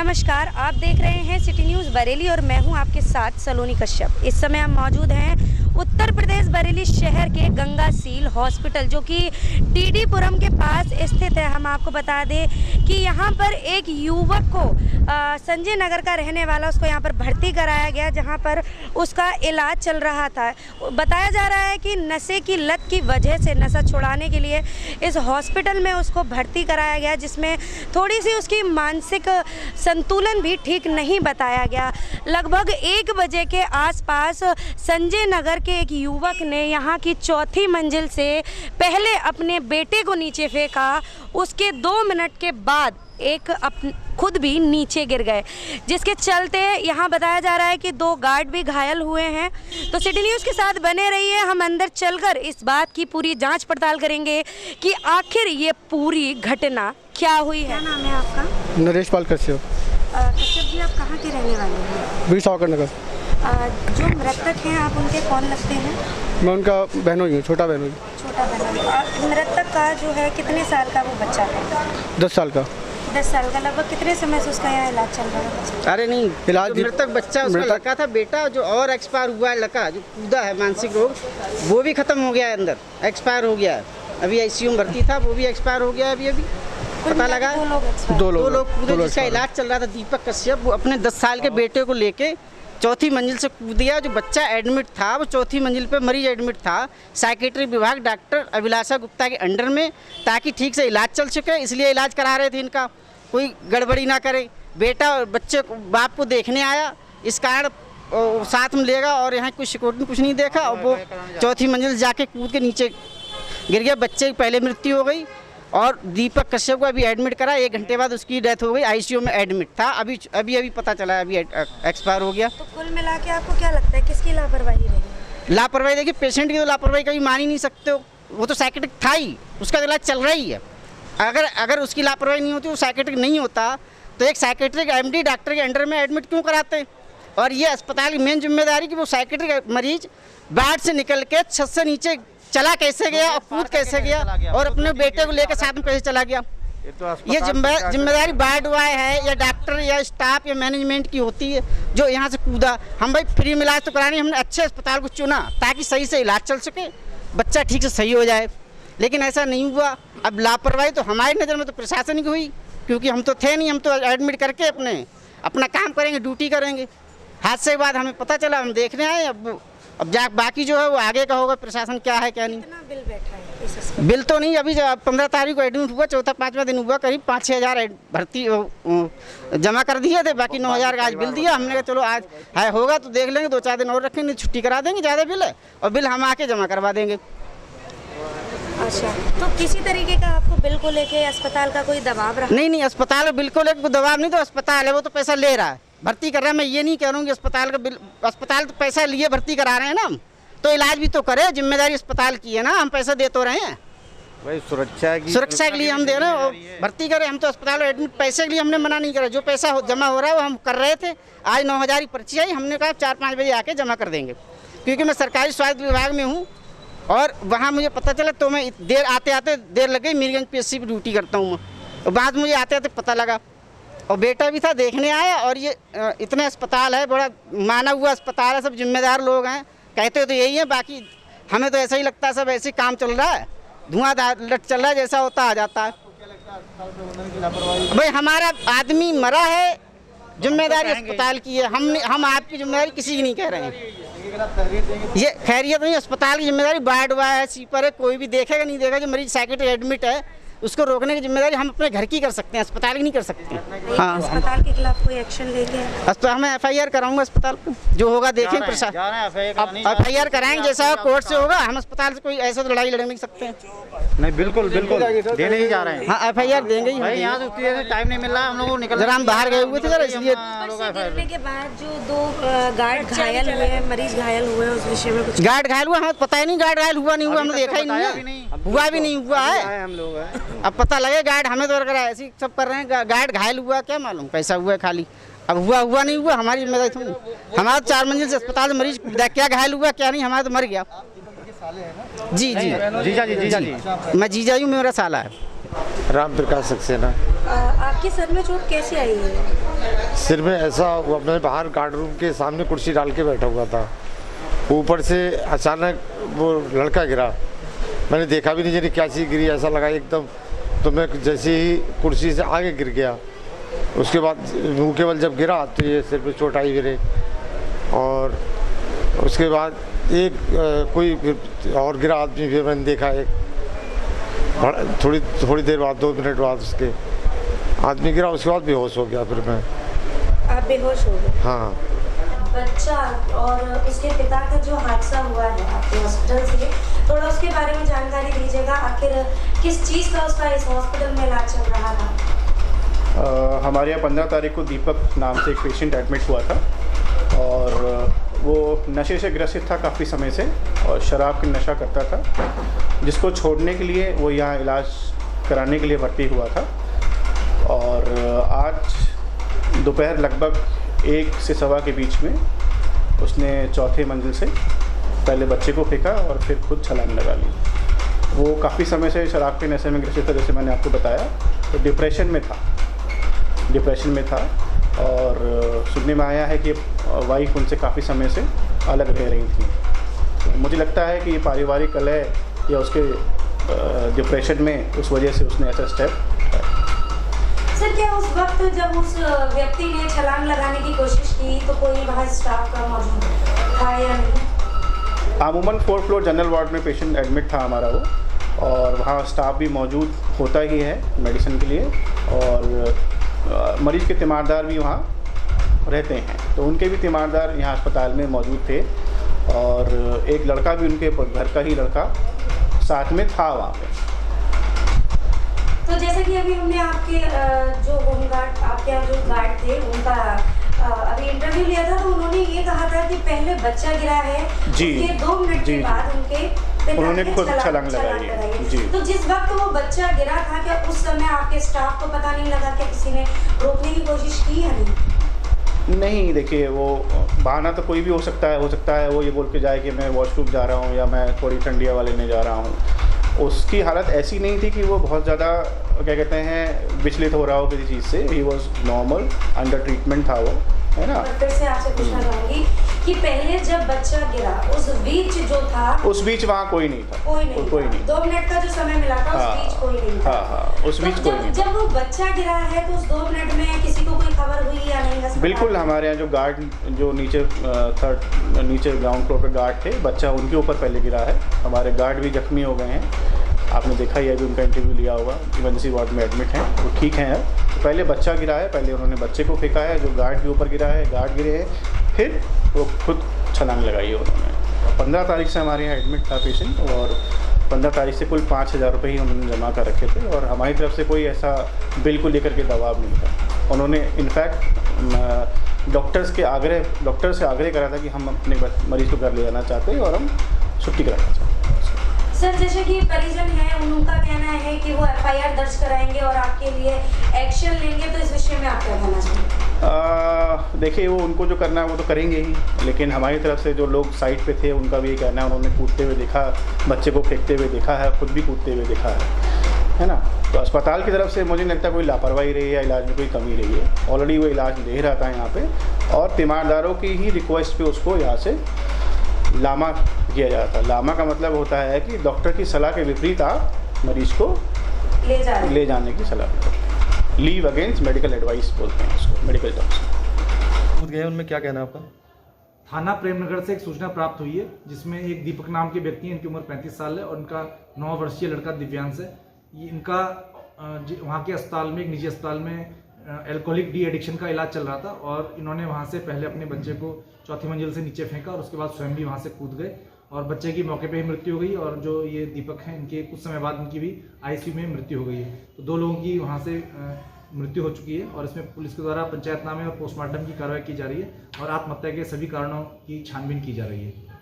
नमस्कार, आप देख रहे हैं सिटी न्यूज़ बरेली और मैं हूं आपके साथ सलोनी कश्यप। इस समय हम मौजूद हैं उत्तर प्रदेश बरेली शहर के गंगा सील हॉस्पिटल जो कि टीडीपुरम के पास स्थित है। हम आपको बता दें कि यहां पर एक युवक को संजय नगर का रहने वाला उसको यहां पर भर्ती कराया गया, जहां पर उसका इलाज चल रहा था। बताया जा रहा है कि नशे की लत की वजह से नशा छुड़ाने के लिए इस हॉस्पिटल में उसको भर्ती कराया गया, जिसमें थोड़ी सी उसकी मानसिक संतुलन भी ठीक नहीं बताया गया। लगभग 1 बजे के आसपास संजय नगर के एक युवक ने यहाँ की 4थी मंजिल से पहले अपने बेटे को नीचे फेंका, उसके 2 मिनट के बाद खुद भी नीचे गिर गए, जिसके चलते यहाँ बताया जा रहा है कि 2 गार्ड भी घायल हुए हैं। तो सिटी न्यूज़ के साथ बने रहिए, हम अंदर चलकर इस बात की पूरी जांच पड़ताल करेंगे कि आखिर ये पूरी घटना क्या हुई है। क्या नाम है आपका? नरेश पाल कश्यप। कश्यप जी, आप कहाँ के रहने वाले हैं? बीर सावकर नगर। जो मृतक हैं आप उनके कौन लगते हैं? मैं उनका बहनोई हूँ, छोटा बहनोई। छोटा बहनोई। मृतक का जो है कितने साल का वो बच्चा है? 10 साल का। 10 साल का। लगभग कितने समय से उसका यहाँ इलाज चल रहा है? अरे नहीं, इलाज मृतक बच्चा उसका लड़का था, बेटा जो और एक्सपायर हुआ है, लड़का जो कूदा है मानसिक रोग, वो भी खत्म हो गया है, अंदर एक्सपायर हो गया है। अभी आईसीयू में भर्ती था, वो भी एक्सपायर हो गया है। अभी पता लगा 2 लोग कूदे, जिसका इलाज चल रहा था दीपक कश्यप। वो अपने 10 साल के बेटे को लेके 4थी मंजिल से कूद गया। जो बच्चा एडमिट था वो 4थी मंजिल पे मरीज एडमिट था, साइकेट्री विभाग डॉक्टर अभिलाषा गुप्ता के अंडर में, ताकि ठीक से इलाज चल सके, इसलिए इलाज करा रहे थे। इनका कोई गड़बड़ी ना करे। बेटा और बच्चे को बाप को देखने आया, इस कारण साथ में लेगा और यहाँ कुछ सिक्योरिटी कुछ नहीं देखा और वो 4थी मंजिल जाके कूद के नीचे गिर गया। बच्चे की पहले मृत्यु हो गई और दीपक कश्यप को अभी एडमिट करा, 1 घंटे बाद उसकी डेथ हो गई। आईसीयू में एडमिट था, अभी पता चला अभी एक्सपायर हो गया। तो कुल मिला के आपको क्या लगता है किसकी लापरवाही रही? लापरवाही देखिए, पेशेंट की तो लापरवाही कभी मान ही नहीं सकते हो। वो तो साइकेट्रिक था ही, उसका इलाज चल रहा ही है। अगर उसकी लापरवाही नहीं होती, वो साइकेट्रिक नहीं होता, तो एक साइकेट्रिक एमडी डॉक्टर के अंडर में एडमिट क्यों कराते? और ये अस्पताल की मेन जिम्मेदारी कि वो साइकेट्रिक मरीज वार्ड से निकल के छत से नीचे चला कैसे गया और कूद कैसे गया और अपने बेटे को लेकर साथ में कैसे चला गया। ये जिम्मेदारी वार्ड वाई है या डॉक्टर या स्टाफ या मैनेजमेंट की होती है जो यहाँ से कूदा। हम भाई फ्री में इलाज तो कराने, हमने अच्छे अस्पताल को चुना ताकि सही से इलाज चल सके, बच्चा ठीक से सही हो जाए, लेकिन ऐसा नहीं हुआ। अब लापरवाही तो हमारी नज़र में तो प्रशासन की हुई, क्योंकि हम तो थे नहीं, हम तो एडमिट करके अपना काम करेंगे, ड्यूटी करेंगे। हादसे के बाद हमें पता चला, हम देखने आए। अब बाकी जो है वो आगे का होगा, प्रशासन क्या है क्या नहीं। कितना बिल बैठा है इस अस्पताल? बिल तो नहीं, अभी 15 तारीख को एडमिट हुआ, 4था-5वां दिन हुआ, करीब 5-6 हज़ार भर्ती जमा कर दिए थे, बाकी 9 हज़ार का आज बिल दिया। हमने कहा चलो आज है होगा तो देख लेंगे, 2-4 दिन और रखेंगे, छुट्टी करा देंगे, ज़्यादा बिल है और बिल हम आके जमा करवा देंगे। अच्छा, तो किसी तरीके का आपको बिल को लेके अस्पताल का कोई दबाव रहा? नहीं, अस्पताल बिल को लेकर कोई दबाव नहीं, तो अस्पताल है वो तो पैसा ले रहा है, भर्ती कर रहा है। मैं ये नहीं कह रहा हूँ कि अस्पताल का बिल, अस्पताल तो पैसा लिए भर्ती करा रहे हैं ना, हम तो इलाज भी तो करें, जिम्मेदारी अस्पताल की है ना, हम पैसा दे तो रहे हैं भाई, सुरक्षा के लिए हम दे रहे हैं और भर्ती करें। हम तो अस्पताल एडमिट पैसे के लिए हमने मना नहीं करा, जो पैसा जमा हो रहा है वो हम कर रहे थे। आज 9 हज़ार की पर्ची आई, हमने कहा 4-5 बजे आके जमा कर देंगे, क्योंकि मैं सरकारी स्वास्थ्य विभाग में हूँ और वहाँ मुझे पता चला, तो मैं आते देर लग गई। मीरगंज PSC पर ड्यूटी करता हूँ मैं, और बाद मुझे आते पता लगा और बेटा भी था, देखने आया। और ये इतने अस्पताल है, बड़ा माना हुआ अस्पताल है, सब जिम्मेदार लोग हैं, कहते तो यही है, बाकी हमें तो ऐसा ही लगता है सब ऐसे काम चल रहा है, धुआंधार लट चल रहा है, जैसा होता आ जाता है। भाई हमारा आदमी मरा है, जिम्मेदारी अस्पताल की है, हम आपकी जिम्मेदारी किसी की नहीं कह रहे हैं। ये खैरियत नहीं, अस्पताल की जिम्मेदारी वार्ड वाई है, सीपर है, कोई भी देखेगा नहीं देखेगा। जो मरीज साइकेट्रिक एडमिट है उसको रोकने की जिम्मेदारी हम अपने घर की कर सकते हैं, अस्पताल की नहीं कर सकते। हाँ, अस्पताल के खिलाफ कोई एक्शन लेंगे? अस्पताल मैं FIR कराऊंगा, अस्पताल को जो होगा देखेंगे, प्रशासन FIR कराएंगे, जैसा कोर्ट से होगा। हम अस्पताल से कोई ऐसा तो लड़ाई लड़ नहीं सकते हैं। नहीं, बिल्कुल देने ही जा रहे हैं। हाँ, FIR देंगे ही। भाई यहाँ से टाइम नहीं मिल रहा, हम लोगों को निकल, जरा हम बाहर गए हुए थे जरा, इसलिए। गिरने के बाद जो 2 गार्ड घायल हुए हैं, मरीज घायल हुए हैं, उस विषय में कुछ? गार्ड घायल हुआ, हमें पता ही नहीं गार्ड घायल हुआ नहीं हुआ, हमने देखा ही नहीं है, हुआ भी नहीं हुआ है। हम लोग अब पता लगे गार्ड, हमें तो ऐसे सब कर रहे हैं, गार्ड घायल हुआ क्या मालूम, कैसा हुआ है खाली। अब हुआ नहीं हुआ, हमारी जिम्मेदारी थोड़ी। हमारा 4 मंजिल से अस्पताल से मरीज क्या घायल हुआ क्या नहीं, हमारा तो मर गया। जी जी जीजा जी जीजा जी मैं जीजा हूँ, मेरा साला है। राम प्रकाश सक्सेना। आपके सर में चोट कैसे आई है? सिर में ऐसा, वो अपने बाहर गार्ड रूम के सामने कुर्सी डाल के बैठा हुआ था, ऊपर से अचानक वो लड़का गिरा। मैंने देखा भी नहीं जाने क्या चीज़ गिरी, ऐसा लगा एकदम। तो मैं जैसे ही कुर्सी से आगे गिर गया, उसके बाद मुँह के बल जब गिरा तो ये सिर पे चोट आई मेरे। और उसके बाद एक कोई फिर और गिरा आदमी, फिर मैंने देखा एक थोड़ी देर बाद, 2 मिनट बाद उसके आदमी गिरा। उसके बाद बेहोश हो गया फिर मैं। आप बेहोश हो गए? हाँ। बच्चा और उसके पिता का जो हादसा हुआ है आपके हॉस्पिटल से, थोड़ा उसके बारे में जानकारी दीजिएगा। आखिर किस चीज़ का उसका इस हॉस्पिटल में इलाज चल रहा था? हमारे यहाँ 15 तारीख को दीपक नाम से एक पेशेंट एडमिट हुआ था और वो नशे से ग्रसित था काफ़ी समय से और शराब की नशा करता था, जिसको छोड़ने के लिए वो यहाँ इलाज कराने के लिए भर्ती हुआ था। और आज दोपहर लगभग 1 से सवा के बीच में उसने 4थे मंजिल से पहले बच्चे को फेंका और फिर खुद छलांग लगा ली। वो काफ़ी समय से शराब के नशे में ग्रसित था, जैसे मैंने आपको बताया। तो डिप्रेशन में था और सुनने में आया है कि वाइफ उनसे काफ़ी समय से अलग रह रही थी। तो मुझे लगता है कि ये पारिवारिक कलह या उसके डिप्रेशन में उस वजह से उसने ऐसा स्टेप। सर, क्या उस वक्त जब उस व्यक्ति ने छलांग लगाने की कोशिश की तो कोई वहाँ स्टाफ का मौजूद था या नहीं? अमूमन 4th फ्लोर जनरल वार्ड में पेशेंट एडमिट था हमारा वो, और वहाँ स्टाफ भी मौजूद होता ही है मेडिसिन के लिए, और मरीज़ के तीमारदार भी वहाँ रहते हैं, तो उनके भी तीमारदार यहाँ अस्पताल में मौजूद थे। और एक लड़का भी उनके घर का ही लड़का साथ में था वहाँ पे। तो जैसे कि अभी हमने आपके जो होमगार्ड, आपके यहाँ जो गार्ड थे, उनका अभी इंटरव्यू लिया था, तो उन्होंने ये कहा था कि पहले बच्चा गिरा है, उसके 2 मिनट के बाद उन्होंने खुद छलांग लगाई है। जी। तो जिस वक्त वो बच्चा गिरा था, क्या उस समय आपके स्टाफ को पता नहीं लगा, क्या किसी ने रोकने की कोशिश की या नहीं? देखिए, वो बहाना तो कोई भी हो सकता है वो ये बोल के जाए कि मैं वॉशरूम जा रहा हूँ या मैं थोड़ी ठंडी हवा लेने जा रहा हूँ। उसकी हालत ऐसी नहीं थी कि वो बहुत ज़्यादा क्या कहते हैं विचलित हो रहा हो किसी चीज़ से। He was normal, under treatment था वो, है ना। फिर से आपसे पूछना चाहूँगी कि पहले जब बच्चा गिरा उस बीच जो था, उस बीच वहाँ कोई नहीं था। कोई नहीं। 2 मिनट का जो समय मिला था, उस बीच कोई नहीं था। हाँ, उस बीच कोई नहीं। जब वो बच्चा गिरा है तो उस 2 मिनट में किसी को कोई खबर हुई या नहीं? बिल्कुल, हमारे यहाँ जो गार्ड जो नीचे ग्राउंड फ्लोर पे गार्ड थे, बच्चा उनके ऊपर पहले गिरा है। हमारे गार्ड भी जख्मी हो गए हैं, आपने देखा ही है, अभी उनका इंटरव्यू लिया होगा, इमरजेंसी वार्ड में एडमिट हैं, वो ठीक हैं। पहले बच्चा गिरा है, पहले उन्होंने बच्चे को फेंका है, जो गार्ड के ऊपर गिरा है, गार्ड गिरे हैं, फिर वो खुद छलांग लगाई है उन्होंने। 15 तारीख से हमारे यहाँ एडमिट था पेशेंट, और 15 तारीख से कुल 5000 रुपये ही उन्होंने जमा कर रखे थे, और हमारी तरफ से कोई ऐसा बिल को लेकर के दबाव नहीं था। उन्होंने इनफैक्ट डॉक्टर से आग्रह करा था कि हम अपने मरीज़ को घर ले जाना चाहते हैं और हम छुट्टी कराना चाहते हैं। सर, जैसे कि परिजन हैं, उनका कहना है कि वो FIR दर्ज कराएंगे और आपके लिए एक्शन लेंगे, तो इस विषय में आप क्या कहना चाहेंगे? देखिए, वो उनको जो करना है वो तो करेंगे ही, लेकिन हमारी तरफ से जो लोग साइट पे थे उनका भी ये कहना है, उन्होंने कूदते हुए देखा, बच्चे को फेंकते हुए देखा है, खुद भी कूदते हुए देखा है ना। तो अस्पताल की तरफ से मुझे नहीं लगता कोई लापरवाही रही है या इलाज में कोई कमी रही है। ऑलरेडी वो इलाज ले रहा था यहाँ पे, और तीमारदारों की ही रिक्वेस्ट पे उसको यहाँ से लामा किया जाता है। लामा का मतलब होता है कि डॉक्टर की सलाह के विपरीत आप मरीज को ले जाने की सलाह देते हैं। लीव अगेंस्ट मेडिकल एडवाइस बोलते हैं उसको, मेडिकल टर्म्स। गए उनमें क्या कहना है आपका? थाना प्रेमनगर से एक सूचना प्राप्त हुई है, जिसमें एक दीपक नाम के व्यक्ति हैं, इनकी उम्र 35 साल है, और इनका 9 वर्षीय लड़का दिव्यांश है। ये इनका वहाँ के अस्पताल में, एक निजी अस्पताल में एल्कोहलिक डी एडिक्शन का इलाज चल रहा था, और इन्होंने वहाँ से पहले अपने बच्चे को 4थी मंजिल से नीचे फेंका और उसके बाद स्वयं भी वहाँ से कूद गए, और बच्चे की मौके पे ही मृत्यु हो गई। और जो ये दीपक हैं, इनके कुछ समय बाद इनकी भी ICU में मृत्यु हो गई है। तो 2 लोगों की वहाँ से मृत्यु हो चुकी है, और इसमें पुलिस के द्वारा पंचायतनामे और पोस्टमार्टम की कार्रवाई की जा रही है, और आत्महत्या के सभी कारणों की छानबीन की जा रही है।